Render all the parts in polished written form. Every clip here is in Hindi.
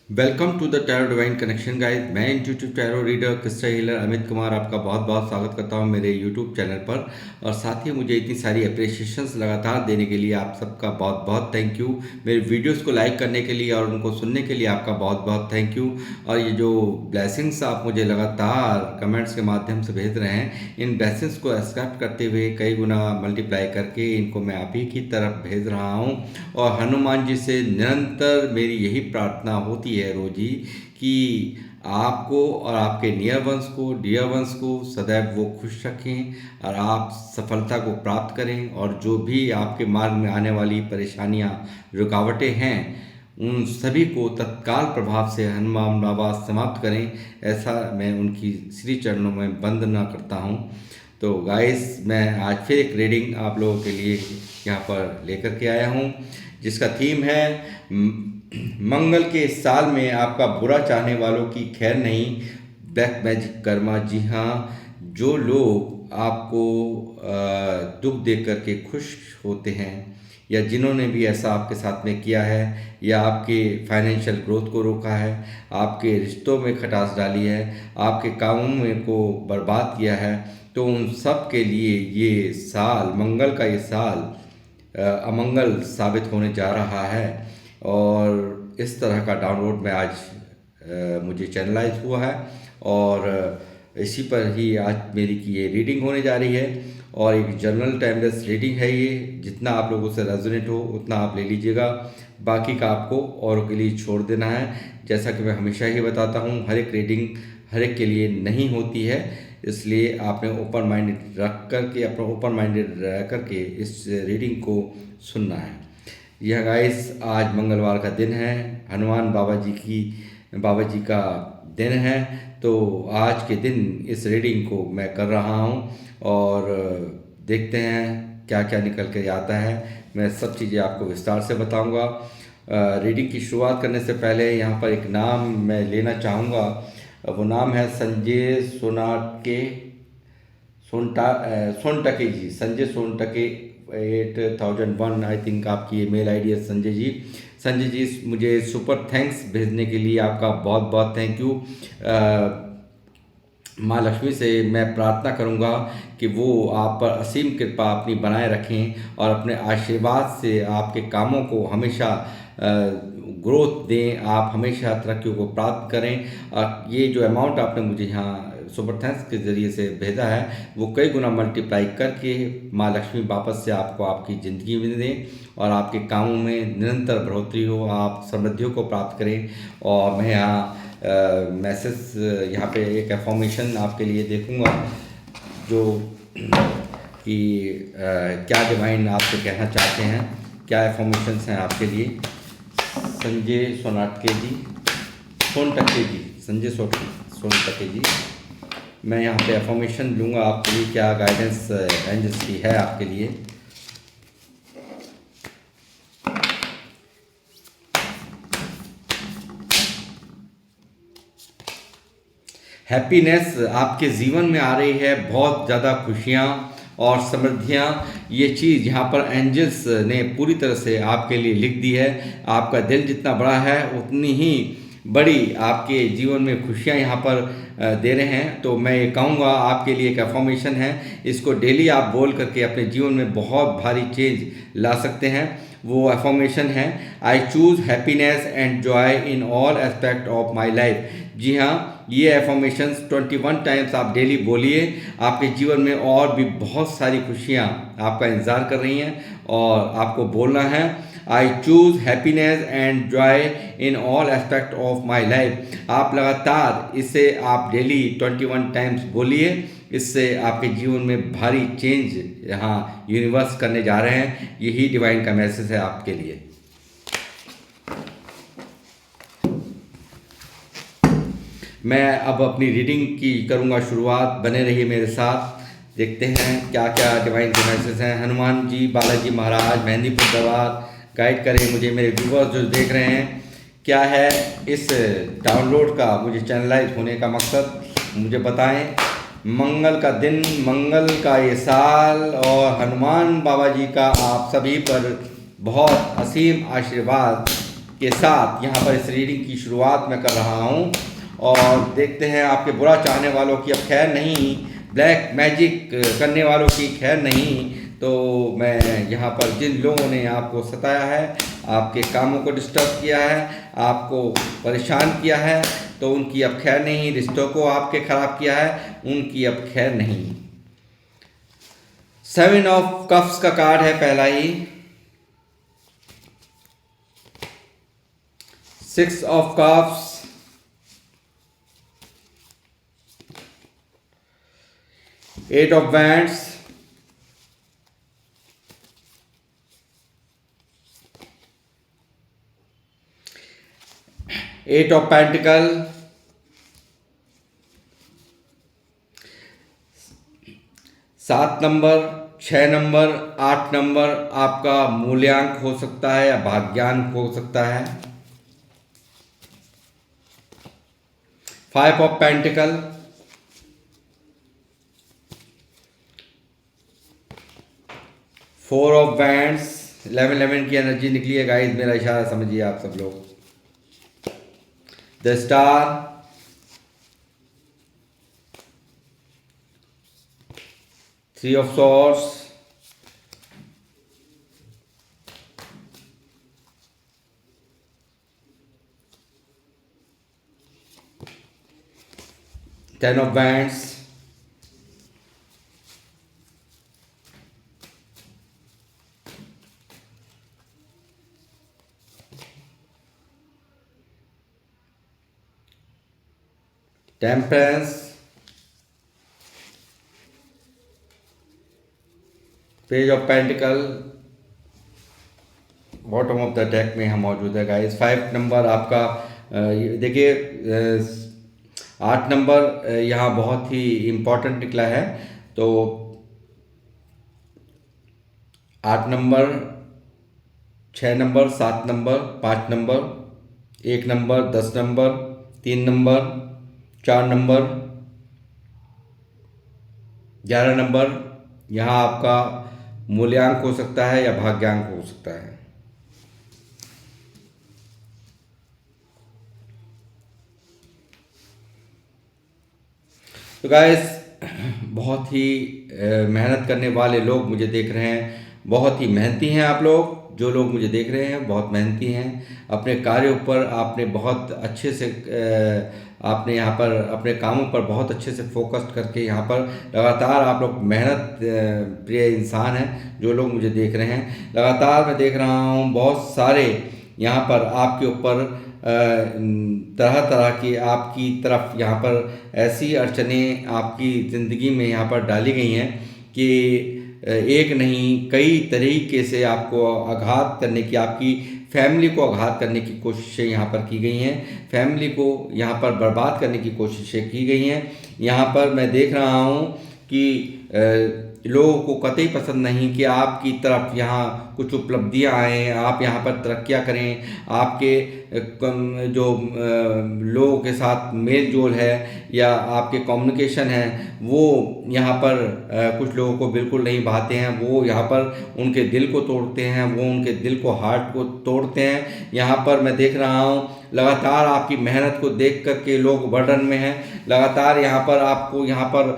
Welcome to the tarot divine connection guys. मैं intuitive tarot reader crystal healer Amit Kumar आपका बहुत बहुत स्वागत करता हूं मेरे यूट्यूब चैनल पर। और साथ ही मुझे इतनी सारी अप्रिसिएशंस लगातार देने के लिए आप सबका बहुत बहुत थैंक यू। मेरे वीडियोस को लाइक करने के लिए और उनको सुनने के लिए आपका बहुत बहुत थैंक यू। और ये जो ब्लेसिंग्स आप मुझे लगातार कमेंट्स के माध्यम से भेज रहे हैं, इन ब्लेसिंग्स को एक्सेप्ट करते हुए कई गुना मल्टीप्लाई करके इनको मैं आप ही की तरफ भेज रहा हूँ। और हनुमान जी से निरंतर मेरी यही प्रार्थना होती है रोज ही कि आपको और आपके नियर वंश को, डियर वंश को सदैव वो खुश रखें और आप सफलता को प्राप्त करें। और जो भी आपके मार्ग में आने वाली परेशानियां, रुकावटें हैं, उन सभी को तत्काल प्रभाव से हनुमान बाबा समाप्त करें, ऐसा मैं उनकी श्री चरणों में वंदना करता हूँ। तो गाइस, मैं आज फिर एक रीडिंग आप लोगों के लिए यहाँ पर लेकर के आया हूँ, जिसका थीम है मंगल के इस साल में आपका बुरा चाहने वालों की खैर नहीं, ब्लैक मैजिक कर्मा। जी हाँ, जो लोग आपको दुख देख करके खुश होते हैं, या जिन्होंने भी ऐसा आपके साथ में किया है, या आपके फाइनेंशियल ग्रोथ को रोका है, आपके रिश्तों में खटास डाली है, आपके कामों में को बर्बाद किया है, तो उन सब के लिए ये साल, मंगल का ये साल अमंगल साबित होने जा रहा है। और इस तरह का डाउनलोड में आज मुझे चैनलाइज हुआ है, और इसी पर ही आज मेरी की ये रीडिंग होने जा रही है। और एक जनरल टाइमलेस रीडिंग है ये, जितना आप लोगों से रेजोनेट हो उतना आप ले लीजिएगा, बाकी का आपको औरों के लिए छोड़ देना है। जैसा कि मैं हमेशा ही बताता हूँ, हर एक रीडिंग हर एक के लिए नहीं होती है, इसलिए आपने ओपन माइंडेड रख करके, अपना ओपन माइंडेड रह करके इस रीडिंग को सुनना है। यह गाइस, आज मंगलवार का दिन है, हनुमान बाबा जी का दिन है। तो आज के दिन इस रीडिंग को मैं कर रहा हूँ, और देखते हैं क्या क्या निकल के आता है। मैं सब चीज़ें आपको विस्तार से बताऊँगा। रीडिंग की शुरुआत करने से पहले यहाँ पर एक नाम मैं लेना चाहूँगा। वो नाम है संजय सोनटके जी। संजय सोनटके 8001 आई थिंक आपकी ये मेल आईडी है संजय जी। संजय जी, मुझे सुपर थैंक्स भेजने के लिए आपका बहुत बहुत थैंक यू। माँ लक्ष्मी से मैं प्रार्थना करूंगा कि वो आप पर असीम कृपा अपनी बनाए रखें, और अपने आशीर्वाद से आपके कामों को हमेशा ग्रोथ दें, आप हमेशा तरक्की को प्राप्त करें। ये जो अमाउंट आपने मुझे यहाँ सुपर थैंक्स के ज़रिए से भेजा है, वो कई गुना मल्टीप्लाई करके माँ लक्ष्मी वापस से आपको आपकी ज़िंदगी में दें, और आपके कामों में निरंतर बढ़ोतरी हो, आप समृद्धियों को प्राप्त करें। और मैं यहाँ मैसेज यहाँ पे एक एफॉर्मेशन आपके लिए देखूँगा, जो कि क्या डिवाइन आपसे कहना चाहते हैं, क्या एफॉर्मेशंस हैं आपके लिए। संजय सोनटके जी, संजय सोनटके जी, मैं यहाँ पे एफॉर्मेशन लूँगा आपके लिए, क्या गाइडेंस एंजल्स की है आपके लिए। हैप्पीनेस आपके जीवन में आ रही है, बहुत ज़्यादा खुशियाँ और समृद्धियाँ। ये चीज़ यहाँ पर एंजल्स ने पूरी तरह से आपके लिए लिख दी है। आपका दिल जितना बड़ा है, उतनी ही बड़ी आपके जीवन में खुशियाँ यहाँ पर दे रहे हैं। तो मैं ये कहूँगा, आपके लिए एक अफर्मेशन है, इसको डेली आप बोल करके अपने जीवन में बहुत भारी चेंज ला सकते हैं। वो अफर्मेशन है, I choose happiness and joy in all aspect of my life. जी हाँ, ये एफर्मेशंस 21 टाइम्स आप डेली बोलिए। आपके जीवन में और भी बहुत सारी खुशियाँ आपका इंतज़ार कर रही हैं, और आपको बोलना है, I choose happiness and joy in all aspect of my life. आप लगातार इसे आप डेली 21 टाइम्स बोलिए। इससे आपके जीवन में भारी चेंज यहाँ यूनिवर्स करने जा रहे हैं। यही डिवाइन का मैसेज है आपके लिए। मैं अब अपनी रीडिंग की करूँगा शुरुआत, बने रहिए मेरे साथ। देखते हैं क्या क्या डिवाइन के मैसेज हैं। हनुमान जी, बालाजी महाराज, मेहंदीपुर दरबार गाइड करें मुझे, मेरे व्यूवर्स जो देख रहे हैं। क्या है इस डाउनलोड का, मुझे चैनलाइज होने का मकसद, मुझे बताएं। मंगल का दिन, मंगल का ये साल, और हनुमान बाबा जी का आप सभी पर बहुत असीम आशीर्वाद के साथ यहाँ पर इस रीडिंग की शुरुआत मैं कर रहा हूँ। और देखते हैं आपके बुरा चाहने वालों की अब खैर नहीं, ब्लैक मैजिक करने वालों की खैर नहीं। तो मैं यहाँ पर जिन लोगों ने आपको सताया है, आपके कामों को डिस्टर्ब किया है, आपको परेशान किया है, तो उनकी अब खैर नहीं। रिश्तों को आपके ख़राब किया है, उनकी अब खैर नहीं। 7 ऑफ कप्स का कार्ड है पहला ही। 6 of cups, 8 of wands, 8 of pentacle, 7 number, 6 number, 8 number आपका मूल्यांक हो सकता है या भाग्यांक हो सकता है। 5 ऑफ पेंटिकल, 4 ऑफ वैंड्स, 11 की एनर्जी निकली है गाइस, मेरा इशारा समझिए आप सब लोग। The star, 3 of swords, 10 of wands, temperance, page of pentacle bottom of the deck में हम मौजूद है गाइस। 5 नंबर आपका देखिए, 8 नंबर यहाँ बहुत ही इम्पोर्टेंट निकला है। तो 8 number, 6 number, 7 number, 5 number, 1 number, 10 number, 3 number, 4 number, 11 number यहाँ आपका मूल्यांक हो सकता है या भाग्यांक हो सकता है। तो गाइस, बहुत ही मेहनत करने वाले लोग मुझे देख रहे हैं, बहुत ही मेहनती हैं आप लोग। जो लोग मुझे देख रहे हैं बहुत मेहनती हैं, अपने कार्यों पर आपने बहुत अच्छे से आपने यहाँ पर अपने कामों पर बहुत अच्छे से फोकस करके यहाँ पर लगातार आप लोग मेहनत प्रिय इंसान हैं। जो लोग मुझे देख रहे हैं, लगातार मैं देख रहा हूँ बहुत सारे यहाँ पर आपके ऊपर तरह तरह की आपकी तरफ यहाँ पर ऐसी अड़चनें आपकी ज़िंदगी में यहाँ पर डाली गई हैं कि एक नहीं कई तरीके से आपको आघात करने की, आपकी फैमिली को आघात करने की कोशिशें यहाँ पर की गई हैं, फैमिली को यहाँ पर बर्बाद करने की कोशिशें की गई हैं। यहाँ पर मैं देख रहा हूँ कि लोगों को कतई पसंद नहीं कि आपकी तरफ यहाँ कुछ उपलब्धियाँ आएँ, आप यहाँ पर तरक्कियाँ करें, आपके जो लोगों के साथ मेल जोल है या आपके कम्युनिकेशन है वो यहाँ पर कुछ लोगों को बिल्कुल नहीं भाते हैं। वो यहाँ पर उनके दिल को तोड़ते हैं, वो उनके दिल को हार्ट को तोड़ते हैं। यहाँ पर मैं देख रहा हूँ लगातार आपकी मेहनत को देख कर के लोग बर्डन में हैं, लगातार यहाँ पर आपको यहाँ पर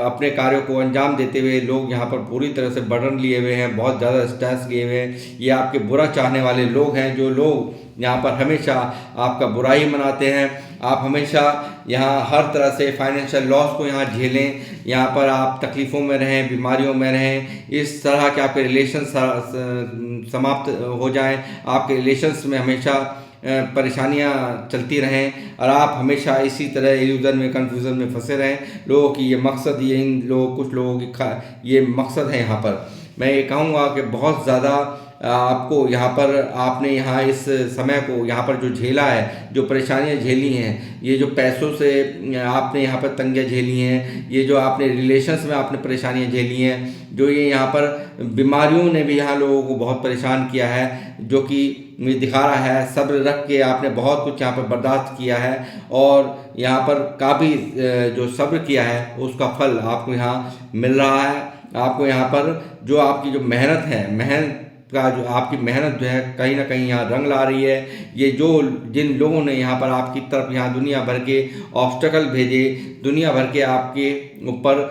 अपने कार्यों को अंजाम देते हुए लोग यहाँ पर पूरी तरह से बर्डन लिए हुए हैं, बहुत ज़्यादा स्ट्रेस लिए हुए हैं। ये आपके बुरा चाहने वाले लोग हैं, जो लोग यहाँ पर हमेशा आपका बुराई मनाते हैं। आप हमेशा यहाँ हर तरह से फाइनेंशियल लॉस को यहाँ झेलें, यहाँ पर आप तकलीफ़ों में रहें, बीमारियों में रहें, इस तरह के आपके रिलेशन समाप्त हो जाएं, आपके रिलेशंस में हमेशा परेशानियां चलती रहें और आप हमेशा इसी तरह इल्यूजन में, कन्फ्यूज़न में फंसे रहें। लोगों की ये मकसद, ये इन लोगों कुछ लोगों की ये मकसद है। यहाँ पर मैं ये कहूँगा कि बहुत ज़्यादा आपको यहाँ पर आपने यहाँ इस समय को यहाँ पर जो झेला है, जो परेशानियाँ झेली हैं, ये जो पैसों से आपने यहाँ पर तंगियाँ झेली हैं, ये जो आपने रिलेशंस में आपने परेशानियाँ झेली हैं, जो ये यहाँ पर बीमारियों ने भी यहाँ लोगों को बहुत परेशान किया है, जो कि मुझे दिखा रहा है सब्र रख के आपने बहुत कुछ यहाँ पर बर्दाश्त किया है और यहाँ पर काफ़ी जो सब्र किया है उसका फल आपको यहाँ मिल रहा है। आपको यहाँ पर जो आपकी जो मेहनत है, का जो आपकी मेहनत जो है कहीं ना कहीं यहाँ रंग ला रही है। ये जो जिन लोगों ने यहाँ पर आपकी तरफ यहाँ दुनिया भर के ऑब्स्टकल भेजे, दुनिया भर के आपके ऊपर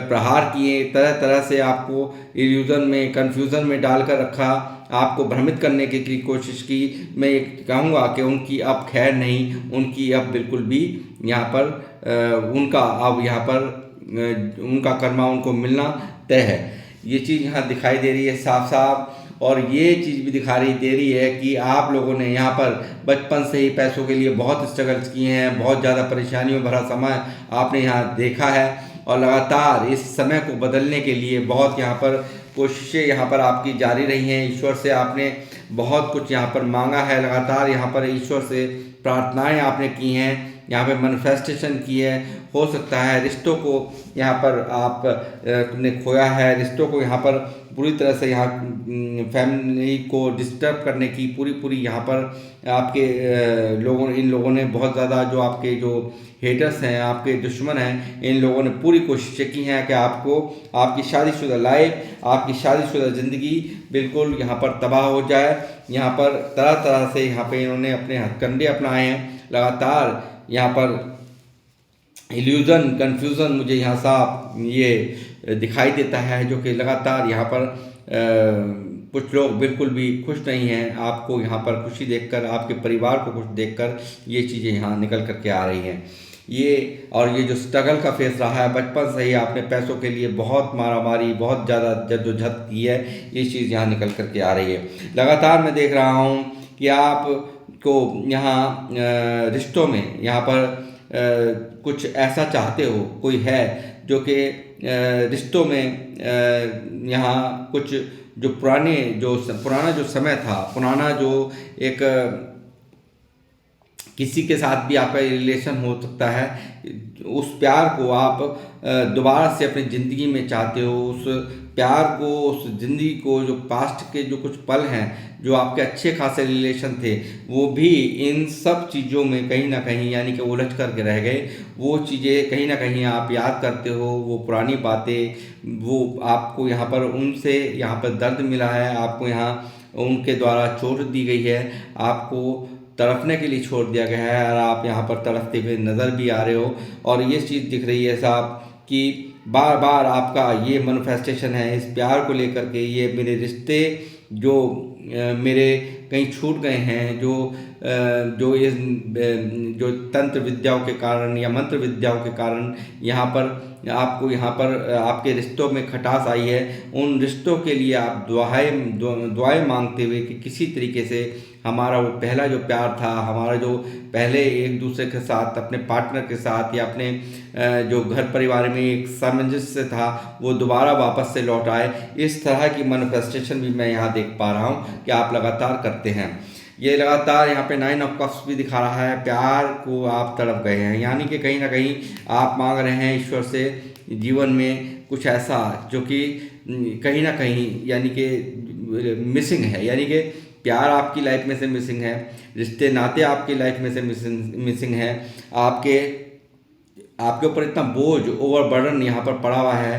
प्रहार किए, तरह तरह से आपको इल्यूजन में, कन्फ्यूज़न में डालकर रखा, आपको भ्रमित करने की कोशिश की, मैं ये कहूँगा कि उनकी अब खैर नहीं, उनकी अब बिल्कुल भी यहाँ पर उनका अब यहाँ पर उनका कर्मा उनको मिलना तय है। ये चीज़ यहाँ दिखाई दे रही है साफ साफ। और ये चीज़ भी दिखाई दे रही है कि आप लोगों ने यहाँ पर बचपन से ही पैसों के लिए बहुत स्ट्रगल्स किए हैं, बहुत ज़्यादा परेशानियों भरा समय आपने यहाँ देखा है, और लगातार इस समय को बदलने के लिए बहुत यहाँ पर कोशिशें यहाँ पर आपकी जारी रही हैं। ईश्वर से आपने बहुत कुछ यहाँ पर मांगा है, लगातार यहाँ पर ईश्वर से प्रार्थनाएं आपने की हैं, यहाँ पे मैनिफेस्टेशन की है। हो सकता है रिश्तों को यहाँ पर आप ने खोया है, रिश्तों को यहाँ पर पूरी तरह से यहाँ फैमिली को डिस्टर्ब करने की पूरी यहाँ पर आपके इन लोगों ने बहुत ज़्यादा, जो आपके जो हेटर्स हैं, आपके दुश्मन हैं, इन लोगों ने पूरी कोशिशें की हैं कि आपको, आपकी शादीशुदा लाइफ, आपकी शादीशुदा ज़िंदगी बिल्कुल यहाँ पर तबाह हो जाए। यहाँ पर तरह तरह से यहाँ पे इन्होंने अपने हथकंडे अपनाए हैं। लगातार यहाँ पर इल्यूज़न, कन्फ्यूज़न मुझे यहाँ साफ ये दिखाई देता है, जो कि लगातार यहाँ पर कुछ लोग बिल्कुल भी खुश नहीं हैं। आपको यहाँ पर खुशी देखकर, आपके परिवार को खुश देखकर ये चीज़ें यहाँ निकल कर के आ रही हैं। ये जो स्ट्रगल का फेस रहा है, बचपन से ही आपने पैसों के लिए बहुत मारामारी, बहुत ज़्यादा जद्दोजहद की है, ये चीज़ यहाँ निकल कर के आ रही है। लगातार मैं देख रहा हूँ कि आपको यहाँ रिश्तों में यहाँ पर कुछ ऐसा चाहते हो, कोई है जो कि रिश्तों में यहाँ कुछ जो पुराना जो समय था, पुराना जो एक किसी के साथ भी आपका रिलेशन हो सकता है, उस प्यार को आप दोबारा से अपनी ज़िंदगी में चाहते हो। उस प्यार को, उस ज़िंदगी को, जो पास्ट के जो कुछ पल हैं, जो आपके अच्छे खासे रिलेशन थे, वो भी इन सब चीज़ों में कहीं ना कहीं यानी कि उलझ करके रह गए। वो चीज़ें कहीं ना कहीं आप याद करते हो, वो पुरानी बातें, वो आपको यहाँ पर उनसे यहाँ पर दर्द मिला है, आपको यहाँ उनके द्वारा चोट दी गई है, आपको तड़पने के लिए छोड़ दिया गया है, और आप यहाँ पर तड़पते हुए नज़र भी आ रहे हो। और ये चीज़ दिख रही है साहब कि बार बार आपका ये मैनिफेस्टेशन है इस प्यार को लेकर के, ये मेरे रिश्ते जो मेरे कहीं छूट गए हैं, जो तंत्र विद्याओं के कारण या मंत्र विद्याओं के कारण यहाँ पर आपके रिश्तों में खटास आई है, उन रिश्तों के लिए आप दुआएं मांगते हुए कि किसी तरीके से हमारा वो पहला जो प्यार था, हमारा जो पहले एक दूसरे के साथ, अपने पार्टनर के साथ या अपने जो घर परिवार में एक सामंजस्य था, वो दोबारा वापस से लौट आए। इस तरह की मैनिफेस्टेशन भी मैं यहाँ देख पा रहा हूँ कि आप लगातार करते हैं। ये लगातार यहाँ पे 9 ऑफ कप्स भी दिखा रहा है, प्यार को आप तड़प गए हैं, यानी कि कहीं ना कहीं आप मांग रहे हैं ईश्वर से जीवन में कुछ ऐसा जो कि कहीं ना कहीं यानी कि मिसिंग है, यानी कि प्यार आपकी लाइफ में से मिसिंग है, रिश्ते नाते आपकी लाइफ में से मिसिंग है, आपके ऊपर इतना बोझ, ओवरबर्डन यहाँ पर पड़ा हुआ है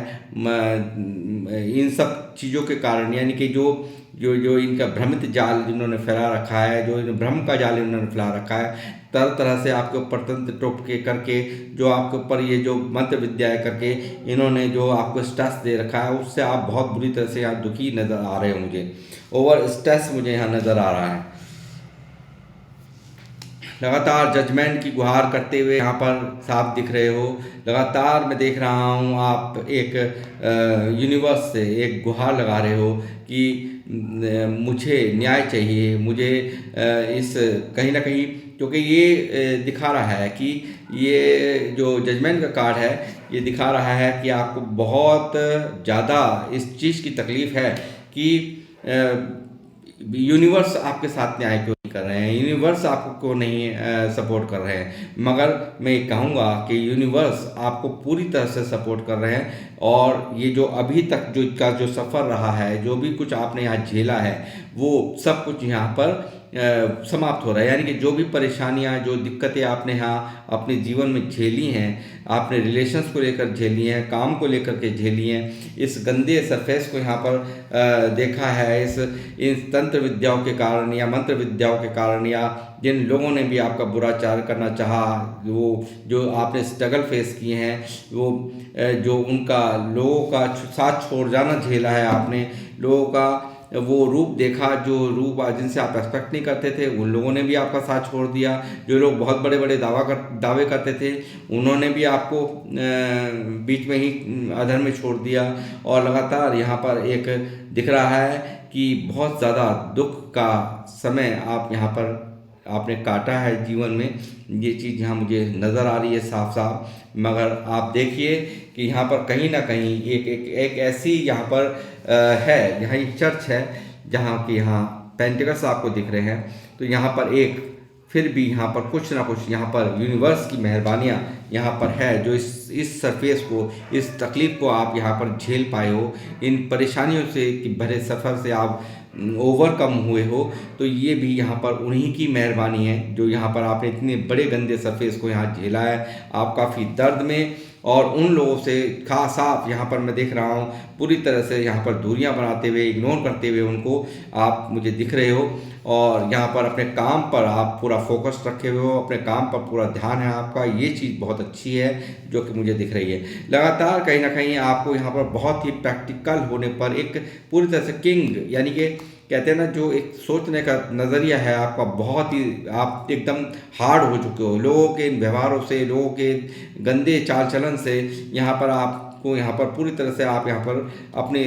इन सब चीज़ों के कारण, यानी कि जो इनका भ्रमित जाल जिन्होंने फैला रखा है, जो भ्रम का जाल इन्होंने फैला रखा है, तरह तरह से आपके ऊपर तंत्र टोटके करके, जो आपके ऊपर ये जो मंत्र विद्याएं करके इन्होंने जो आपको स्ट्रेस दे रखा है, उससे आप बहुत बुरी तरह से यहाँ दुखी नज़र आ रहे हो। मुझे ओवर स्ट्रेस मुझे यहाँ नज़र आ रहा है। लगातार जजमेंट की गुहार करते हुए यहाँ पर साफ दिख रहे हो। लगातार मैं देख रहा हूँ आप एक यूनिवर्स से एक गुहार लगा रहे हो कि मुझे न्याय चाहिए, मुझे इस कहीं ना कहीं, क्योंकि ये दिखा रहा है कि ये जो जजमेंट का कार्ड है, ये दिखा रहा है कि आपको बहुत ज़्यादा इस चीज़ की तकलीफ़ है कि यूनिवर्स आपके साथ न्याय क्यों नहीं कर रहे हैं, यूनिवर्स आपको क्यों नहीं सपोर्ट कर रहे हैं। मगर मैं कहूँगा कि यूनिवर्स आपको पूरी तरह से सपोर्ट कर रहे हैं, और ये जो अभी तक जो सफ़र रहा है, जो भी कुछ आपने यहाँ झेला है, वो सब कुछ यहाँ पर समाप्त हो रहा है। यानी कि जो भी परेशानियां, जो दिक्कतें आपने यहाँ अपने जीवन में झेली हैं, आपने रिलेशंस को लेकर झेली हैं, काम को लेकर के झेली हैं, इस गंदे सरफेस को यहाँ पर देखा है, इन तंत्र विद्याओं के कारण या मंत्र विद्याओं के कारण, या जिन लोगों ने भी आपका बुराचार करना चाहा, वो जो आपने स्ट्रगल फेस किए हैं, वो जो उनका लोगों का साथ छोड़ जाना झेला है आपने, लोगों का वो रूप देखा जो रूप जिनसे आप एक्सपेक्ट नहीं करते थे, उन लोगों ने भी आपका साथ छोड़ दिया। जो लोग बहुत बड़े बड़े दावे करते थे, उन्होंने भी आपको बीच में ही अधर में छोड़ दिया। और लगातार यहाँ पर एक दिख रहा है कि बहुत ज़्यादा दुख का समय आप यहाँ पर आपने काटा है जीवन में। ये चीज़ यहाँ मुझे नज़र आ रही है साफ साफ। मगर आप देखिए कि यहाँ पर कहीं ना कहीं एक ऐसी यहाँ पर है, यहाँ एक चर्च है जहाँ कि यहाँ पेंटिकल्स आपको दिख रहे हैं। तो यहाँ पर एक फिर भी यहाँ पर कुछ ना कुछ यहाँ पर यूनिवर्स की मेहरबानियाँ यहाँ पर है, जो इस सरफेस को, इस तकलीफ़ को आप यहाँ पर झेल पाए हो, इन परेशानियों से कि भरे सफ़र से आप ओवरकम हुए हो। तो ये भी यहाँ पर उन्हीं की मेहरबानी है, जो यहाँ पर आपने इतने बड़े गंदे सरफेस को यहाँ झेला है। आप काफ़ी दर्द में, और उन लोगों से खास आप यहाँ पर मैं देख रहा हूँ पूरी तरह से यहाँ पर दूरियाँ बनाते हुए, इग्नोर करते हुए उनको आप मुझे दिख रहे हो। और यहाँ पर अपने काम पर आप पूरा फोकस रखे हुए हो, अपने काम पर पूरा ध्यान है आपका। ये चीज़ बहुत अच्छी है जो कि मुझे दिख रही है। लगातार कहीं ना कहीं आपको यहाँ पर बहुत ही प्रैक्टिकल होने पर एक पूरी तरह से किंग, यानी कि कहते हैं ना, जो एक सोचने का नज़रिया है आपका, बहुत ही आप एकदम हार्ड हो चुके हो लोगों के इन व्यवहारों से, लोगों के गंदे चाल चलन से। यहाँ पर आपको यहाँ पर पूरी तरह से आप यहाँ पर अपने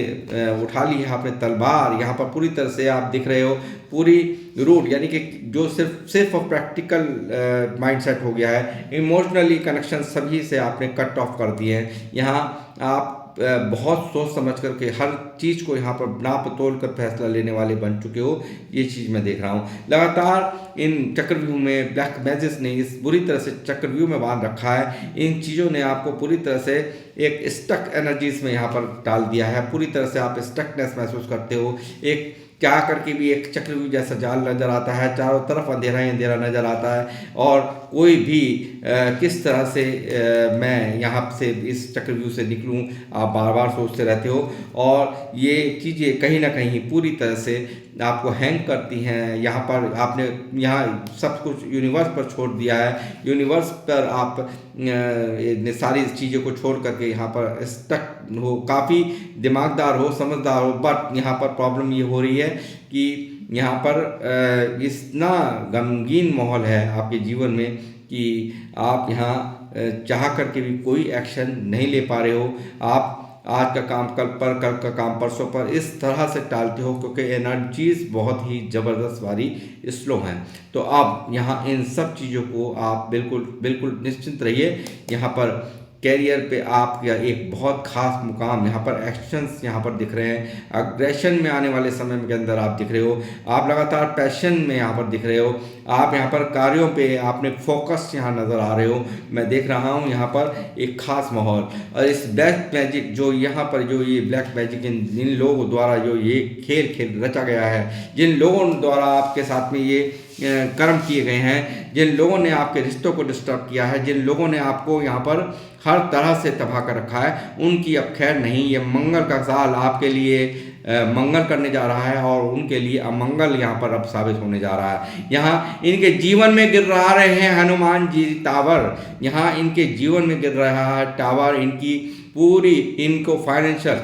उठा ली है आपने तलवार, यहाँ पर पूरी तरह से आप दिख रहे हो पूरी रूट, यानी कि जो सिर्फ प्रैक्टिकल माइंडसेट हो गया है, इमोशनली कनेक्शन सभी से आपने कट ऑफ कर दिए हैं। यहाँ आप बहुत सोच समझ करके हर चीज़ को यहाँ पर नाप तोल कर फैसला लेने वाले बन चुके हो। ये चीज़ मैं देख रहा हूँ। लगातार इन चक्रव्यूह में ब्लैक मैजिक ने इस बुरी तरह से चक्रव्यूह में बांध रखा है। इन चीज़ों ने आपको पूरी तरह से एक स्टक एनर्जीज में यहाँ पर डाल दिया है। पूरी तरह से आप स्टकनेस महसूस करते हो। एक क्या करके भी एक चक्रव्यूह जैसा जाल नज़र आता है, चारों तरफ अंधेरा ही अंधेरा नज़र आता है, और कोई भी किस तरह से मैं यहाँ से इस चक्रव्यूह से निकलूँ, आप बार बार सोचते रहते हो। और ये चीज़ें कहीं ना कहीं पूरी तरह से आपको हैंग करती हैं। यहाँ पर आपने यहाँ सब कुछ यूनिवर्स पर छोड़ दिया है। यूनिवर्स पर आप सारी चीज़ों को छोड़ करके यहाँ पर स्टक हो, काफ़ी दिमागदार हो, समझदार हो, बट यहाँ पर प्रॉब्लम ये हो रही है कि यहाँ पर इतना गमगीन माहौल है आपके जीवन में कि आप यहाँ चाह करके भी कोई एक्शन नहीं ले पा रहे हो। आप आज का काम कल पर, कल का काम परसों पर, इस तरह से टालते हो क्योंकि एनर्जीज बहुत ही ज़बरदस्त वाली स्लो हैं। तो अब यहाँ इन सब चीज़ों को आप बिल्कुल निश्चिंत रहिए। यहाँ पर कैरियर पे आपका एक बहुत खास मुकाम, यहाँ पर एक्शंस यहाँ पर दिख रहे हैं। अग्रेशन में आने वाले समय के अंदर आप दिख रहे हो। आप लगातार पैशन में यहाँ पर दिख रहे हो। आप यहाँ पर कार्यों पे आपने फोकस यहाँ नज़र आ रहे हो। मैं देख रहा हूँ यहाँ पर एक खास माहौल। और इस ब्लैक मैजिक जो यहाँ पर जो ये ब्लैक मैजिक जिन लोगों द्वारा जो ये खेल रचा गया है, जिन लोगों द्वारा आपके साथ में ये कर्म किए गए हैं, जिन लोगों ने आपके रिश्तों को डिस्टर्ब किया है, जिन लोगों ने आपको यहाँ पर हर तरह से तबाह कर रखा है, उनकी अब खैर नहीं। ये मंगल का साल आपके लिए मंगल करने जा रहा है और उनके लिए अमंगल यहाँ पर अब साबित होने जा रहा है। यहाँ इनके जीवन में गिर रहे हैं हनुमान जी टावर। यहाँ इनके जीवन में गिर रहा है टावर। इनकी पूरी इनको फाइनेंशियल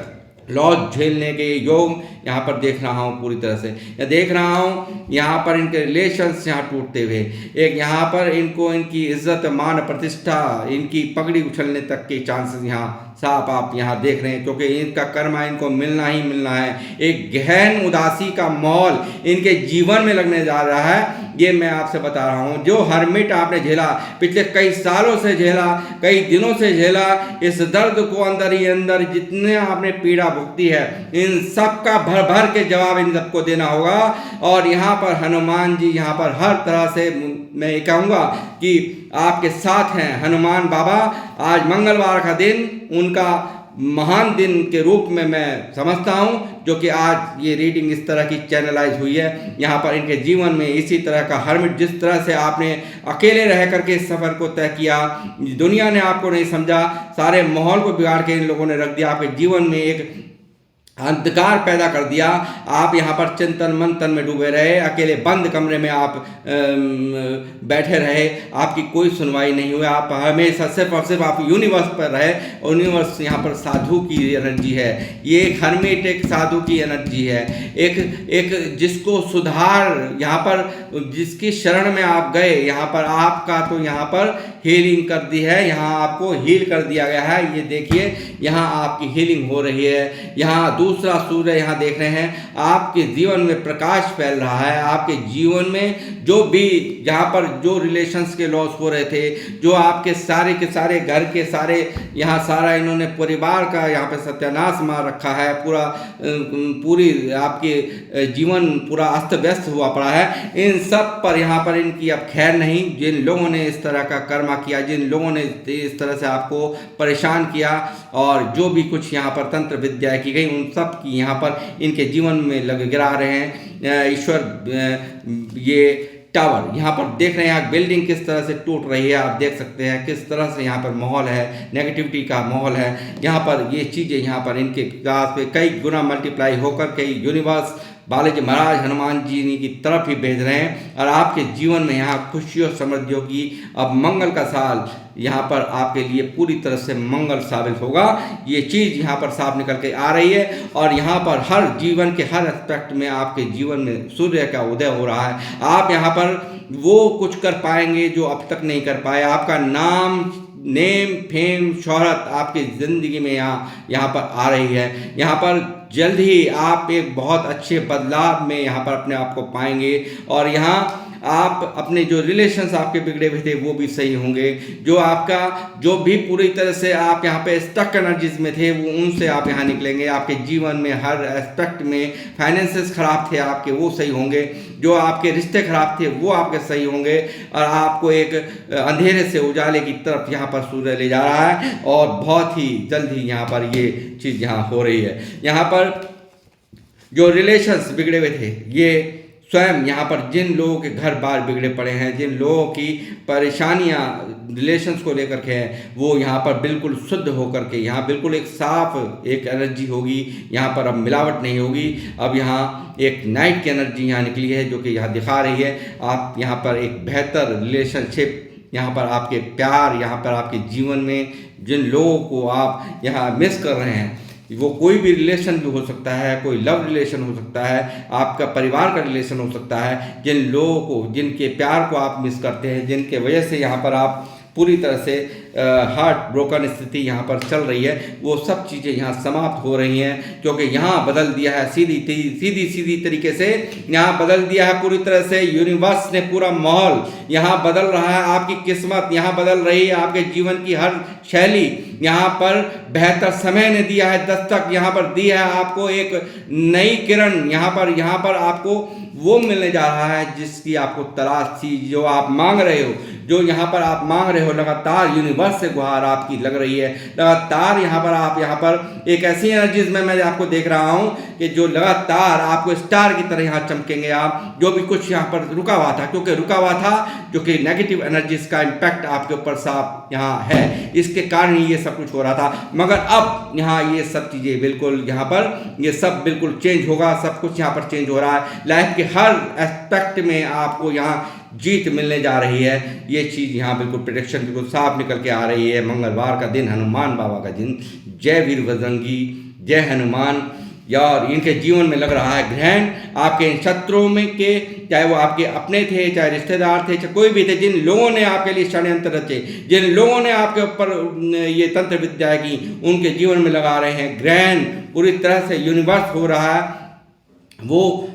लॉस झेलने के योग यहाँ पर देख रहा हूँ पूरी तरह से। या देख रहा हूँ यहाँ पर इनके रिलेशंस यहाँ टूटते हुए। एक यहाँ पर इनको इनकी इज्जत, मान, प्रतिष्ठा, इनकी पगड़ी उछलने तक के चांसेस यहाँ साफ आप यहाँ देख रहे हैं, क्योंकि इनका कर्मा इनको मिलना ही मिलना है। एक गहन उदासी का माहौल इनके जीवन में लगने जा रहा है। ये मैं आपसे बता रहा हूँ। जो हरमिट आपने झेला, पिछले कई सालों से झेला, कई दिनों से झेला, इस दर्द को अंदर ही अंदर जितने आपने पीड़ा भुगती है, इन सब का भर भर के जवाब इन सबको देना होगा। और यहाँ पर हनुमान जी यहाँ पर हर तरह से मैं ये कहूँगा कि आपके साथ हैं। हनुमान बाबा, आज मंगलवार का दिन, उनका महान दिन के रूप में मैं समझता हूँ, जो कि आज ये रीडिंग इस तरह की चैनलाइज हुई है। यहाँ पर इनके जीवन में इसी तरह का हर्मिट, जिस तरह से आपने अकेले रह करके इस सफ़र को तय किया, दुनिया ने आपको नहीं समझा, सारे माहौल को बिगाड़ के इन लोगों ने रख दिया, आपके जीवन में एक अंधकार पैदा कर दिया। आप यहाँ पर चिंतन मंथन में डूबे रहे, अकेले बंद कमरे में आप बैठे रहे, आपकी कोई सुनवाई नहीं हुई, आप हमेशा सिर्फ और सिर्फ आप यूनिवर्स पर रहे। और यूनिवर्स यहाँ पर साधु की एनर्जी है, ये एक हर्मिट, एक साधु की एनर्जी है, एक जिसको सुधार, यहाँ पर जिसकी शरण में आप गए, यहाँ पर आपका तो यहाँ पर हीलिंग कर दी है, यहाँ आपको हील कर दिया गया है। ये देखिए यहाँ आपकी हीलिंग हो रही है। यहाँ दूसरा सूर्य यहाँ देख रहे हैं, आपके जीवन में प्रकाश फैल रहा है। आपके जीवन में जो भी यहाँ पर जो रिलेशंस के लॉस हो रहे थे, जो आपके सारे के सारे घर के सारे यहाँ सारा इन्होंने परिवार का यहाँ पे सत्यानाश मार रखा है, पूरी आपके जीवन पूरा अस्त व्यस्त हुआ पड़ा है। इन सब पर यहाँ पर इनकी अब खैर नहीं। जिन लोगों ने इस तरह का कर्मा किया, जिन लोगों ने इस तरह से आपको परेशान किया, और जो भी कुछ यहाँ पर तंत्र विद्या की गई, उन सब की यहाँ पर इनके जीवन में लग गिरा रहे हैं ईश्वर। ये टावर यहाँ पर देख रहे हैं, बिल्डिंग किस तरह से टूट रही है, आप देख सकते हैं किस तरह से यहाँ पर माहौल है, नेगेटिविटी का माहौल है। यहाँ पर ये चीज़ें यहाँ पर इनके पास पे कई गुना मल्टीप्लाई होकर कई यूनिवर्स बालाजी महाराज हनुमान जी की तरफ ही भेज रहे हैं। और आपके जीवन में यहाँ खुशियों समृद्धियों की, अब मंगल का साल यहाँ पर आपके लिए पूरी तरह से मंगल साबित होगा। ये चीज़ यहाँ पर साफ निकल के आ रही है। और यहाँ पर हर जीवन के हर एस्पेक्ट में आपके जीवन में सूर्य का उदय हो रहा है। आप यहाँ पर वो कुछ कर पाएंगे जो अब तक नहीं कर पाए। आपका नाम, नेम, फेम, शोहरत आपकी ज़िंदगी में यहाँ पर आ रही है। यहाँ पर जल्द ही आप एक बहुत अच्छे बदलाव में यहाँ पर अपने आप को पाएंगे। और यहाँ आप अपने जो रिलेशंस आपके बिगड़े हुए थे वो भी सही होंगे। जो आपका जो भी पूरी तरह से आप यहाँ पे स्टक एनर्जीज में थे, वो उनसे आप यहाँ निकलेंगे। आपके जीवन में हर एस्पेक्ट में फाइनेंसेस खराब थे आपके, वो सही होंगे। जो आपके रिश्ते खराब थे वो आपके सही होंगे। और आपको एक अंधेरे से उजाले की तरफ यहाँ पर सूर्य ले जा रहा है। और बहुत ही जल्द ही यहाँ पर ये चीज़ यहाँ हो रही है। यहाँ पर जो रिलेशंस बिगड़े हुए थे, ये स्वयं यहाँ पर जिन लोगों के घर बार बिगड़े पड़े हैं, जिन लोगों की परेशानियाँ रिलेशंस को लेकर के हैं, वो यहाँ पर बिल्कुल शुद्ध होकर के यहाँ बिल्कुल एक साफ एक एनर्जी होगी। यहाँ पर अब मिलावट नहीं होगी। अब यहाँ एक नाइट की एनर्जी यहाँ निकली है, जो कि यहाँ दिखा रही है आप यहाँ पर एक बेहतर रिलेशनशिप, यहाँ पर आपके प्यार, यहाँ पर आपके जीवन में जिन लोगों को आप यहाँ मिस कर रहे हैं, वो कोई भी रिलेशन भी हो सकता है, कोई लव रिलेशन हो सकता है, आपका परिवार का रिलेशन हो सकता है। जिन लोगों को, जिनके प्यार को आप मिस करते हैं, जिनके वजह से यहाँ पर आप पूरी तरह से हार्ट ब्रोकन स्थिति यहाँ पर चल रही है, वो सब चीज़ें यहाँ समाप्त हो रही हैं। क्योंकि यहाँ बदल दिया है सीधी तरीके से यहाँ बदल दिया है पूरी तरह से। यूनिवर्स ने पूरा माहौल यहाँ बदल रहा है। आपकी किस्मत यहाँ बदल रही है। आपके जीवन की हर शैली यहाँ पर बेहतर समय ने दिया है, दस्तक यहाँ पर दी है आपको। एक नई किरण यहाँ पर आपको वो मिलने जा रहा है जिसकी आपको तलाश थी, जो आप मांग रहे हो, जो यहाँ पर आप मांग रहे हो। लगातार यूनिवर्स से गुहार आपकी लग रही है। लगातार यहाँ पर आप यहाँ पर एक ऐसी एनर्जीज में मैं आपको देख रहा हूँ कि जो लगातार आपको स्टार की तरह यहाँ चमकेंगे। आप जो भी कुछ यहाँ पर रुका हुआ था, क्योंकि रुका हुआ था, जो कि नेगेटिव एनर्जीज का इम्पैक्ट आपके ऊपर साफ यहाँ है, इसके कारण ही ये सब कुछ हो रहा था। मगर अब यहाँ ये सब चीज़ें बिल्कुल यहाँ पर ये सब बिल्कुल चेंज होगा। सब कुछ यहाँ पर चेंज हो रहा है। लाइफ के हर एस्पेक्ट में आपको यहाँ जीत मिलने जा रही है। ये चीज़ यहाँ बिल्कुल प्रेडिक्शन बिल्कुल साफ निकल के आ रही है। मंगलवार का दिन, हनुमान बाबा का दिन। जय वीर बजरंगी, जय हनुमान। यार इनके जीवन में लग रहा है ग्रहण। आपके इन शत्रुओं में के, चाहे वो आपके अपने थे, चाहे रिश्तेदार थे, चाहे कोई भी थे, जिन लोगों ने आपके लिए षड्यंत्र रचे, जिन लोगों ने आपके ऊपर ये तंत्र विद्या की, उनके जीवन में लगा रहे हैं ग्रहण। पूरी तरह से यूनिवर्स हो रहा है, वो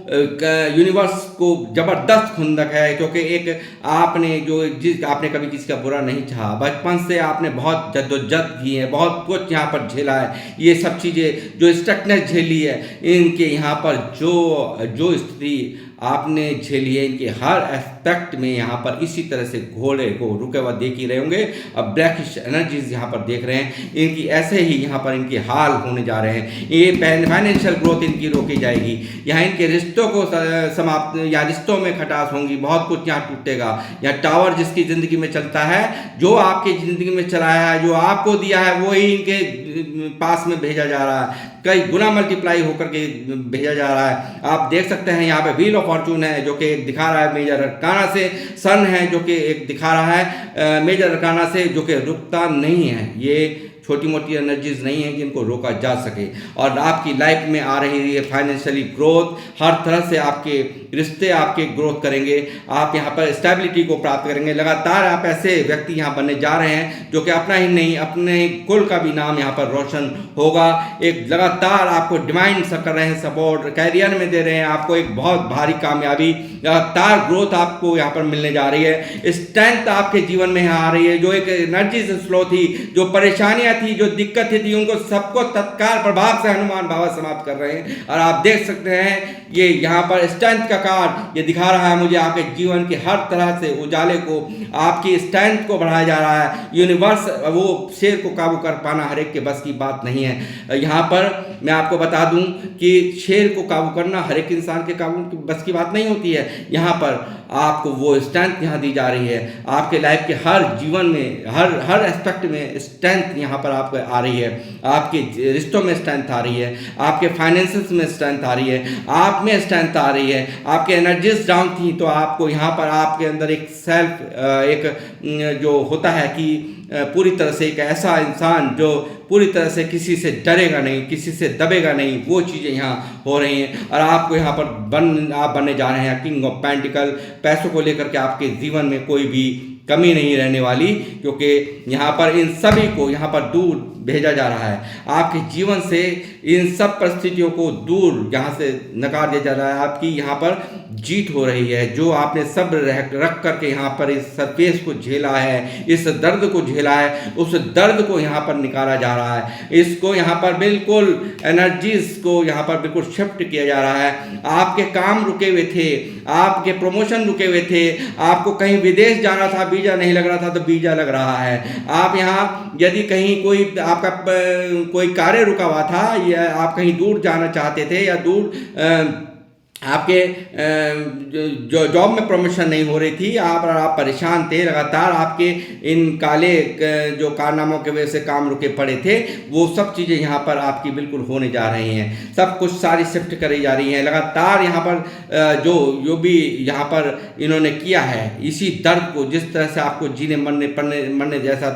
यूनिवर्स को ज़बरदस्त खुंदक है। क्योंकि एक आपने कभी किसी का बुरा नहीं चाहा, बचपन से आपने बहुत जद्दोजहद की है, बहुत कुछ यहाँ पर झेला है। ये सब चीज़ें जो स्ट्रक्टनेस झेली है, इनके यहाँ पर जो स्थिति आपने झेली है, इनके हर एस्पेक्ट में यहाँ पर इसी तरह से घोड़े को रुके हुआ देख ही रहे होंगे। अब ब्लैकिश एनर्जीज यहाँ पर देख रहे हैं, इनकी ऐसे ही यहाँ पर इनके हाल होने जा रहे हैं। ये फाइनेंशियल ग्रोथ इनकी रोकी जाएगी, यहाँ इनके रिश्तों को समाप्त, या रिश्तों में खटास होंगी, बहुत कुछ यहाँ टूटेगा। यहाँ टावर जिसकी ज़िंदगी में चलता है, जो आपकी ज़िंदगी में चलाया है, जो आपको दिया है, वो ही इनके पास में भेजा जा रहा है, कई गुना मल्टीप्लाई होकर के भेजा जा रहा है। आप देख सकते हैं यहाँ पे व्हील ऑफ फॉर्चून है जो कि एक दिखा रहा है मेजर अरकाना से, सन है जो कि एक दिखा रहा है मेजर अरकाना से, जो कि रुकता नहीं है। ये छोटी मोटी एनर्जीज नहीं है जिनको रोका जा सके। और आपकी लाइफ में आ रही है फाइनेंशियली ग्रोथ, हर तरह से आपके रिश्ते आपके ग्रोथ करेंगे, आप यहाँ पर स्टेबिलिटी को प्राप्त करेंगे। लगातार आप ऐसे व्यक्ति यहाँ बनने जा रहे हैं जो कि अपना ही नहीं, अपने कुल का भी नाम यहाँ पर रोशन होगा। एक लगातार आपको डिमांड कर रहे हैं, सपोर्ट कैरियर में दे रहे हैं, आपको एक बहुत भारी कामयाबी, लगातार ग्रोथ आपको यहाँ पर मिलने जा रही है। स्ट्रेंथ आपके जीवन में यहाँ आ रही है। जो एक एनर्जी से स्लो थी, जो परेशानियां थी, जो दिक्कतें थी, उनको सबको तत्काल प्रभाव से हनुमान बाबा समाप्त कर रहे हैं। और आप देख सकते हैं ये यहाँ पर स्ट्रेंथ का कार्ड ये दिखा रहा है मुझे, आपके जीवन के हर तरह से उजाले को, आपकी स्ट्रेंथ को बढ़ाया जा रहा है। यूनिवर्स, वो शेर को काबू कर पाना हर एक के बस की बात नहीं है। यहाँ पर मैं आपको बता दूं कि शेर को काबू करना हर एक इंसान के काबू बस की बात नहीं होती है। यहाँ पर आपको वो स्ट्रेंथ यहाँ दी जा रही है। आपके लाइफ के हर जीवन में, हर एस्पेक्ट में स्ट्रेंथ यहाँ पर आपको आ रही है। आपके रिश्तों में स्ट्रेंथ आ रही है, आपके फाइनेंसेस में स्ट्रेंथ आ रही है, आप में स्ट्रेंथ आ रही है। आपके एनर्जीज डाउन थी तो आपको यहाँ पर आपके अंदर एक सेल्फ, एक जो होता है कि पूरी तरह से एक ऐसा इंसान जो पूरी तरह से किसी से डरेगा नहीं, किसी से दबेगा नहीं, वो चीज़ें यहाँ हो रही हैं। और आपको यहाँ पर आप बनने जा रहे हैं किंग ऑफ पेंटिकल। पैसों को लेकर के आपके जीवन में कोई भी कमी नहीं रहने वाली, क्योंकि यहाँ पर इन सभी को यहाँ पर दूर भेजा जा रहा है। आपके जीवन से इन सब परिस्थितियों को दूर यहाँ से नकार दिया जा रहा है। आपकी यहाँ पर जीत हो रही है। जो आपने सब्र रख करके यहाँ पर इस सरफेस को झेला है, इस दर्द को झेला है, उस दर्द को यहाँ पर निकाला जा रहा है। इसको यहाँ पर बिल्कुल एनर्जीज को यहाँ पर बिल्कुल शिफ्ट किया जा रहा है। आपके काम रुके हुए थे, आपके प्रमोशन रुके हुए थे, आपको कहीं विदेश जाना था, वीजा नहीं लग रहा था तो वीजा लग रहा है। आप यहाँ यदि कहीं कोई आपका कोई कार्य रुका हुआ था, या आप कहीं दूर जाना चाहते थे, या दूर आपके जो जॉब में प्रमोशन नहीं हो रही थी, आप परेशान थे, लगातार आपके इन काले जो कारनामों के वजह से काम रुके पड़े थे, वो सब चीज़ें यहाँ पर आपकी बिल्कुल होने जा रही हैं। सब कुछ सारी शिफ्ट करी जा रही हैं। लगातार यहाँ पर जो भी यहाँ पर इन्होंने किया है, इसी दर्द को, जिस तरह से आपको जीने मरने जैसा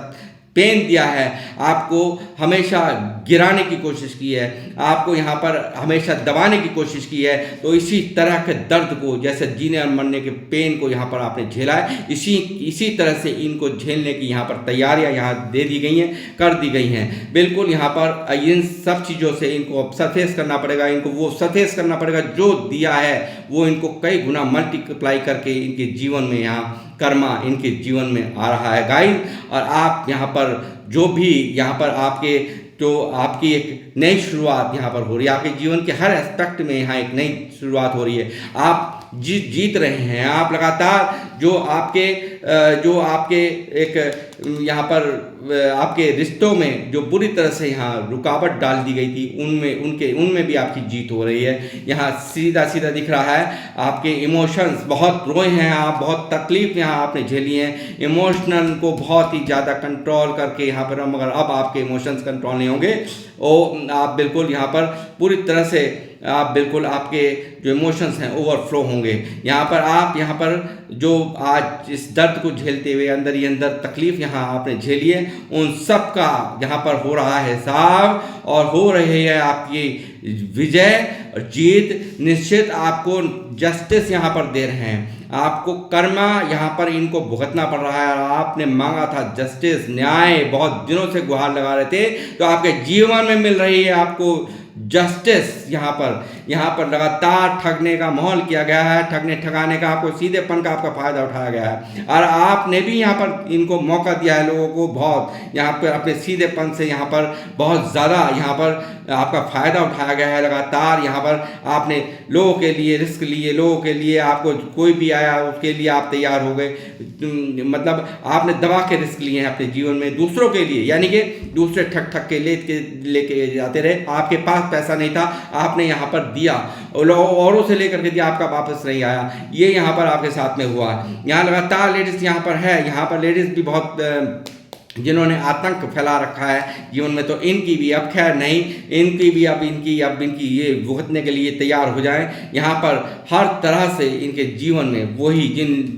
पेन दिया है, आपको हमेशा गिराने की कोशिश की है, आपको यहाँ पर हमेशा दबाने की कोशिश की है, तो इसी तरह के दर्द को, जैसे जीने और मरने के पेन को यहाँ पर आपने झेला है, इसी तरह से इनको झेलने की यहाँ पर तैयारियाँ यहाँ दे दी गई हैं, कर दी गई हैं। बिल्कुल यहाँ पर इन सब चीज़ों से इनको सरफेस करना पड़ेगा, इनको वो सरफेस करना पड़ेगा जो दिया है, वो इनको कई गुना मल्टीप्लाई करके इनके जीवन में यहाँ कर्मा इनके जीवन में आ रहा है गाइस। और आप यहाँ पर जो भी यहाँ पर आपके तो आपकी एक नई शुरुआत यहाँ पर हो रही है। आपके जीवन के हर एस्पेक्ट में यहाँ एक नई शुरुआत हो रही है। आप जीत रहे हैं। आप लगातार जो आपके एक यहाँ पर आपके रिश्तों में जो बुरी तरह से यहाँ रुकावट डाल दी गई थी, उनमें भी आपकी जीत हो रही है। यहाँ सीधा सीधा दिख रहा है आपके इमोशंस बहुत रोए हैं, आप बहुत तकलीफ यहाँ आपने झेली है, इमोशनल को बहुत ही ज़्यादा कंट्रोल करके यहाँ पर, मगर अब आपके इमोशंस कंट्रोल नहीं होंगे। और आप बिल्कुल यहाँ पर पूरी तरह से आप बिल्कुल आपके जो इमोशंस हैं ओवरफ्लो होंगे। यहाँ पर जो आज इस दर्द को झेलते हुए अंदर ही अंदर तकलीफ यहाँ आपने झेली है, उन सब का यहाँ पर हो रहा है हिसाब, और हो रही है आपकी विजय और जीत निश्चित। आपको जस्टिस यहाँ पर दे रहे हैं, आपको कर्मा यहाँ पर इनको भुगतना पड़ रहा है। और आपने मांगा था जस्टिस, न्याय, बहुत दिनों से गुहार लगा रहे थे, तो आपके जीवन में मिल रही है आपको जस्टिस यहाँ पर लगातार ठगने का माहौल किया गया है, ठगने ठगाने का, आपको सीधेपन का आपका फ़ायदा उठाया गया है और आपने भी यहाँ पर इनको मौका दिया है लोगों को बहुत, यहाँ पर अपने सीधेपन से यहाँ पर बहुत ज़्यादा यहाँ पर आपका फ़ायदा उठाया गया है। लगातार यहाँ पर आपने लोगों के लिए रिस्क लिए, लोगों के लिए आपको कोई भी आया उसके लिए आप तैयार हो गए, मतलब आपने दबा के रिस्क लिए हैं अपने जीवन में दूसरों के लिए, यानी कि दूसरे ठग के लेके जाते रहे, आपके पास पैसा नहीं था, आपने यहाँ पर दिया, औरों से लेकर के दिया, आपका वापस नहीं आया, ये यहाँ पर आपके साथ में हुआ। यहाँ लगातार लेडीज़ यहाँ पर है, यहाँ पर लेडीज़ भी बहुत जिन्होंने आतंक फैला रखा है जीवन में, तो इनकी भी अब खैर नहीं, इनकी भी अब इनकी ये भुगतने के लिए तैयार हो जाएं। यहाँ पर हर तरह से इनके जीवन में वही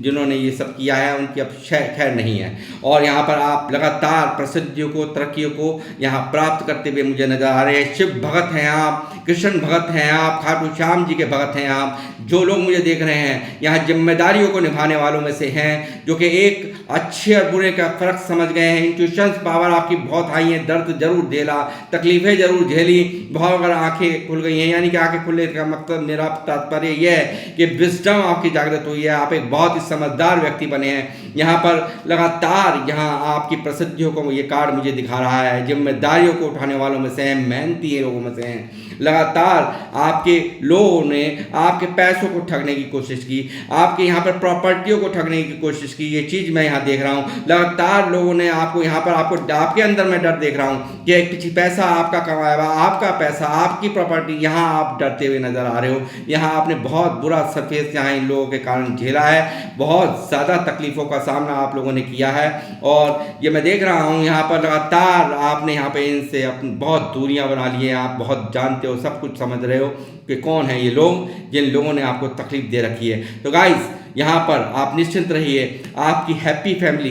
जिन्होंने ये सब किया है उनकी अब खैर नहीं है। और यहाँ पर आप लगातार प्रसिद्धियों को, तरक्कियों को यहाँ प्राप्त करते हुए मुझे नजर आ रहे हैं। शिव भगत हैं आप, कृष्ण भगत हैं आप, खाटू श्याम जी के भगत हैं आप। जो लोग मुझे देख रहे हैं यहाँ जिम्मेदारियों को निभाने वालों में से हैं, जो कि एक अच्छे और बुरे का फर्क समझ गए हैं। इंट्यूशंस पावर आपकी बहुत हाई है, दर्द जरूर झेला, तकलीफें जरूर झेली, बहुत अगर आंखें खुल गई हैं, यानी कि आंखें खुलने का मतलब मेरा तात्पर्य यह है कि विजडम आपकी जागृत हुई है, आप एक बहुत ही समझदार व्यक्ति बने हैं। यहाँ पर लगातार यहाँ आपकी प्रसिद्धियों को ये कार्ड मुझे दिखा रहा है, जिम्मेदारियों को उठाने वालों में से हैं, मेहनती लोगों में से हैं। लगातार आपके लोगों ने आपके पैसों को ठगने की कोशिश की, आपके यहाँ पर प्रॉपर्टियों को ठगने की कोशिश की, ये चीज़ मैं यहाँ देख रहा हूँ। लगातार लोगों ने आपको यहाँ पर आपके अंदर मैं डर देख रहा हूँ कि कुछ पैसा आपका कमाया हुआ, आपका पैसा, आपकी प्रॉपर्टी, यहाँ आप डरते हुए नजर आ रहे हो। यहाँ आपने बहुत बुरा सरफेस यहाँ इन लोगों के कारण झेला है, बहुत ज़्यादा तकलीफ़ों का सामना आप लोगों ने किया है और ये मैं देख रहा हूँ। यहाँ पर लगातार आपने यहाँ पे इनसे अपनी बहुत दूरियाँ बना ली हैं, आप बहुत जानते हो, सब कुछ समझ रहे हो कि कौन है ये लोग जिन लोगों ने आपको तकलीफ दे रखी है। तो गाइस यहाँ पर आप निश्चिंत रहिए, आपकी हैप्पी फैमिली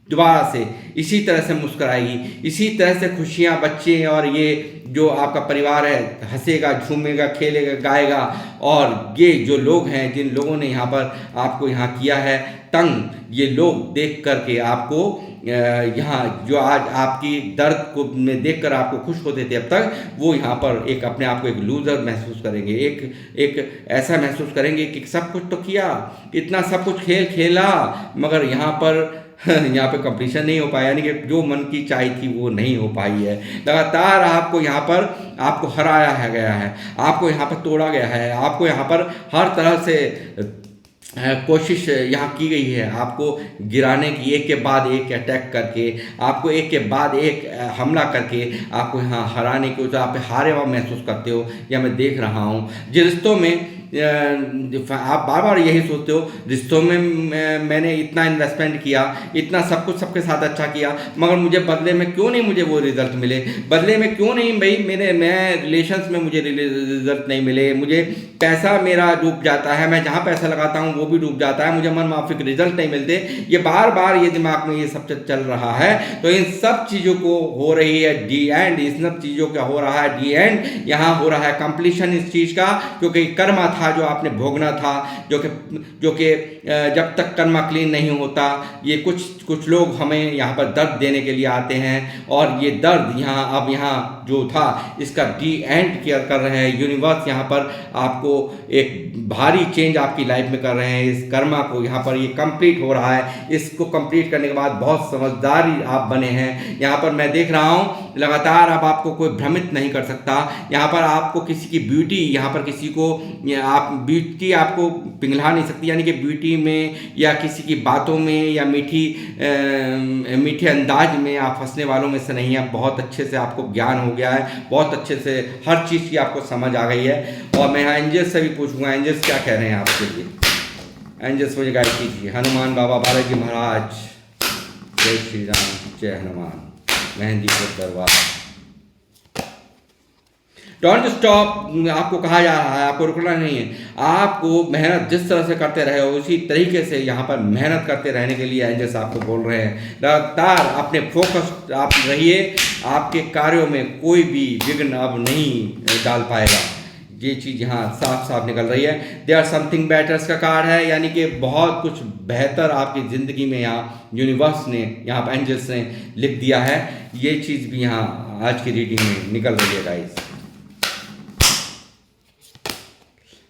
दोबारा से इसी तरह से मुस्कुराएगी, इसी तरह से खुशियाँ, बच्चे और ये जो आपका परिवार है हंसेगा, झूमेगा, खेलेगा, गाएगा। और ये जो लोग हैं जिन लोगों ने यहाँ पर आपको यहाँ किया है तंग, ये लोग देख करके आपको यहाँ जो आज आपकी दर्द को में देखकर आपको खुश होते थे अब तक, वो यहाँ पर एक अपने आप को एक लूज़र महसूस करेंगे, एक ऐसा महसूस करेंगे कि सब कुछ तो किया, इतना सब कुछ खेल खेला, मगर यहाँ पर पे कंप्लीशन नहीं हो पाया, यानी कि जो मन की चाह थी वो नहीं हो पाई है। लगातार आपको यहाँ पर आपको हराया है गया है, आपको यहाँ पर तोड़ा गया है, आपको यहाँ पर हर तरह से कोशिश यहाँ की गई है आपको गिराने की, एक के बाद एक अटैक करके, आपको एक के बाद एक हमला करके आपको यहाँ हराने की, तो आप हारे हुआ महसूस करते हो, या मैं देख रहा हूँ। जिन रिश्तों में आप बार बार यही सोचते हो, रिश्तों में मैंने इतना इन्वेस्टमेंट किया, इतना सब कुछ सबके साथ अच्छा किया, मगर मुझे बदले में क्यों नहीं मुझे वो रिजल्ट मिले, बदले में क्यों नहीं भाई मैं रिलेशंस में मुझे रिजल्ट नहीं मिले, मुझे पैसा मेरा डूब जाता है, मैं जहाँ पैसा लगाता हूँ वो भी डूब जाता है, मुझे मन माफिक रिजल्ट नहीं मिलते, ये बार बार ये दिमाग में ये सब चल रहा है। तो इन सब चीज़ों को हो रही है डी एंड, इस सब चीज़ों का हो रहा है डी एंड, यहाँ हो रहा है कंप्लीशन इस चीज़ का, क्योंकि कर्मा था जो आपने भोगना था, जो कि जब तक कर्मा क्लीन नहीं होता, ये कुछ लोग हमें यहाँ पर दर्द देने के लिए आते हैं, और ये दर्द यहाँ जो था इसका डी एंड केयर कर रहे हैं। यूनिवर्स यहाँ पर आपको एक भारी चेंज आपकी लाइफ में कर रहे हैं, इस कर्मा को यहाँ पर ये कंप्लीट हो रहा है। इसको कंप्लीट करने के बाद बहुत समझदारी आप बने हैं। यहाँ पर मैं देख रहा हूँ लगातार अब आपको कोई भ्रमित नहीं कर सकता। यहाँ पर आपको किसी की ब्यूटी, यहाँ पर किसी को आप ब्यूटी आपको पिघला नहीं सकती, यानी कि ब्यूटी में या किसी की बातों में या मीठे अंदाज में आप फंसने वालों में से नहीं। आप बहुत अच्छे से आपको ज्ञान हो गया है, बहुत अच्छे से हर चीज़ की आपको समझ आ गई है। और मैं यहाँ एंजल्स से भी पूछूंगा, एंजल्स क्या कह रहे हैं आपके लिए। एंजल्स मुझे गाइड कीजिए। हनुमान बाबा, बालाजी महाराज, जय श्री राम, जय हनुमान, मेहंदीपुर दरबार। डोंट स्टॉप, आपको कहा जा रहा है आपको रुकना नहीं है, आपको मेहनत जिस तरह से करते रहे हो उसी तरीके से यहाँ पर मेहनत करते रहने के लिए एंजल्स आपको बोल रहे हैं। लगातार अपने फोकस आप रहिए, आपके कार्यों में कोई भी विघ्न अब नहीं डाल पाएगा। ये चीज़ यहाँ साफ साफ निकल रही है। देयर समथिंग बेटर्स का कार्ड है, यानी कि बहुत कुछ बेहतर आपकी ज़िंदगी में यहाँ यूनिवर्स ने, यहाँ पर एंजल्स ने लिख दिया है। ये चीज़ भी यहाँ आज की रीडिंग में निकल रही है गाइस।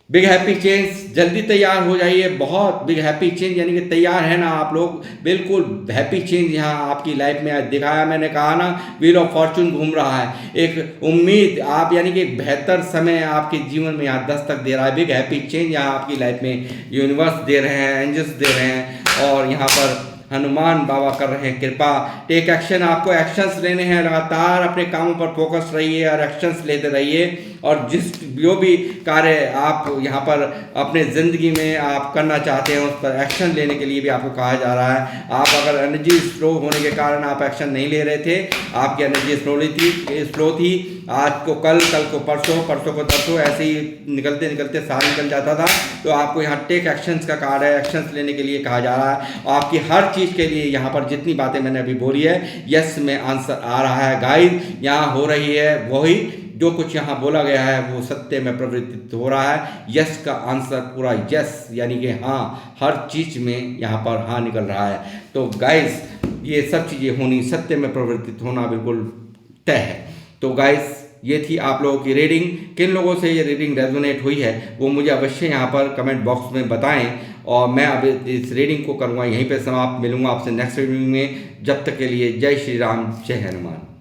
बिग हैप्पी चेंज जल्दी तैयार हो जाइए। बहुत बिग हैप्पी चेंज यानी कि तैयार है ना आप लोग, बिल्कुल हैप्पी चेंज यहाँ आपकी लाइफ में आज दिखाया। मैंने कहा ना, व्हील ऑफ फॉर्चून घूम रहा है, एक उम्मीद आप यानी कि एक बेहतर समय आपके जीवन में यहाँ दस्तक दे रहा है। बिग हैप्पी चेंज यहाँ आपकी लाइफ में यूनिवर्स दे रहे हैं, एंजल्स दे रहे हैं, और यहाँ पर हनुमान बाबा कर रहे हैं कृपा। टेक एक्शन, आपको एक्शंस लेने हैं, लगातार अपने कामों पर फोकस रहिए और एक्शंस लेते रहिए। और जो भी कार्य आप यहाँ पर अपने ज़िंदगी में आप करना चाहते हैं उस पर एक्शन लेने के लिए भी आपको कहा जा रहा है। आप अगर एनर्जी स्लो होने के कारण आप एक्शन नहीं ले रहे थे, आपकी एनर्जी स्लो थी, आज को कल, कल को परसों, परसों को तरसों, ऐसे ही निकलते निकलते साल निकल जाता था। तो आपको यहाँ टेक एक्शंस का कार्य है, एक्शंस लेने के लिए कहा जा रहा है। आपकी हर चीज़ के लिए यहाँ पर जितनी बातें मैंने अभी बोली है, यस में आंसर आ रहा है गाइस। यहाँ हो रही है वही जो कुछ यहाँ बोला गया है, वो सत्य में प्रवर्तित हो रहा है। यस का आंसर पूरा यस, यानी कि हाँ, हर चीज़ में यहाँ पर हाँ निकल रहा है। तो गाइस, ये सब चीज़ें होनी, सत्य में प्रवर्तित होना बिल्कुल तय है। तो गाइस, ये थी आप लोगों की रीडिंग। किन लोगों से ये रीडिंग रेजोनेट हुई है वो मुझे अवश्य यहाँ पर कमेंट बॉक्स में बताएं, और मैं अब इस रीडिंग को करूँगा यहीं पे समाप्त। मिलूँगा आपसे नेक्स्ट रीडिंग में। जब तक के लिए जय श्री राम, जय हनुमान।